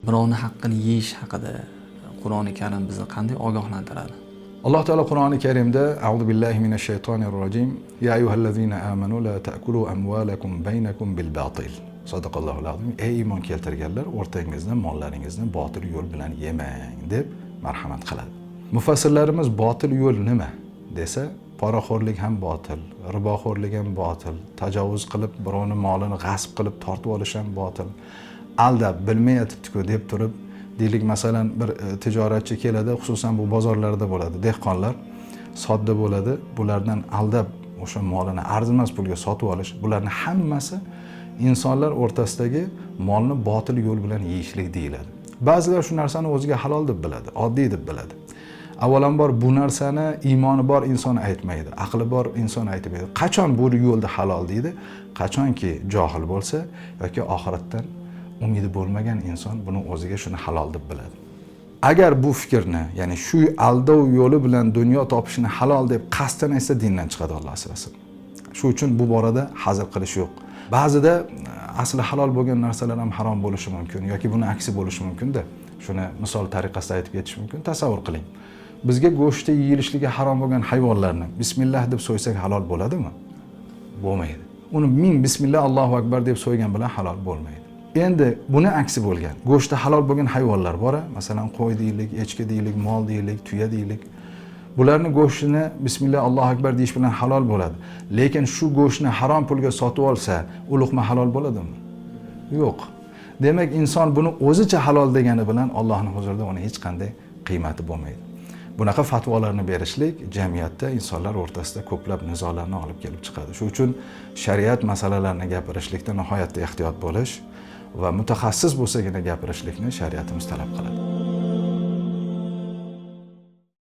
birovni haqqini yeyish haqida Qur'oni Karim bizni qanday ogohlantiradi? Alloh taolo Qur'oni Karimda A'udhu billahi minash shaytonir rojim ya ayyuhallazina amanu la ta'kulu amwalakum baynakum bil batil. Sadaqallohul azim. Ey iymon keltirganlar, o'rtangizda mollaringizni botil yo'l bilan yemang deb marhamat qiladi. Mufassirlarimiz botil yo'l nima desa, poraxo'rlik ham botil, riboxo'rlik ham botil, tajovuz qilib birovni molini g'asb qilib tortib olish ham botil, aldab bilmayatibdi-ku deb turib, deylik masalan bir tijoratchi keladi, xususan bu bozorlarda bo'ladi, dehqonlar sodda bo'ladi, bulardan aldab o'sha molini arzimas pulga sotib olish, bularning hammasi insonlar o'rtasidagi molni botil yo'l bilan yeyishlik deyiladi. Ba'zilar shu narsani o'ziga halol deb biladi, oddiy deb biladi. Avvalambor bu narsani iymoni bor inson aytmaydi, aqli bor inson aytmaydi. Qachon bu yo'lda halol deydi? Qachonki johil bo'lsa yoki oxiratdan umidi bo'lmagan inson buni o'ziga shuni halol deb biladi. Agar bu fikrni, ya'ni shu aldov yo'li bilan dunyo topishni halol deb qasddan aytsa, dindan chiqadi, Alloh asrasin. Shu uchun bu borada hazr qilish yo'q. Ba'zida asli halol bo'lgan narsalar ham harom bo'lishi mumkin yoki buni aksi bo'lishi mumkin-da. Shuni misol tariqasida aytib ketish mumkin. Tasavvur qiling. Bizga go'shti yeyilishligi harom bo'lgan hayvonlarni bismillah deb so'ysak halol bo'ladimi? Bo'lmaydi. Uni ming bismillah Allohu akbar deb so'ygan bilan halol bo'lmaydi. Endi buni aksi bo'lgan, go'shti halol bo'lgan hayvonlar bor, masalan qo'y deylik, echki deylik, mol deylik, tuya deylik. Bularning go'shtini bismillah Allohu akbar deyish bilan halol bo'ladi. Lekin shu go'shtni harom pulga sotib olsa, u luqma halol bo'ladimi? Yo'q. Demak, inson buni o'zicha halol degani bilan Allohning huzurida uni hech qanday qiymati bo'lmaydi. Bunaqa fatvolarni berishlik jamiyatda insonlar o'rtasida ko'plab nizolarni olib kelib chiqadi. Shuning uchun shariat masalalarini gapirishlikda nihoyatda ehtiyot bo'lish va mutaxassis bo'lsagina gapirishlikni shariatimiz talab qiladi.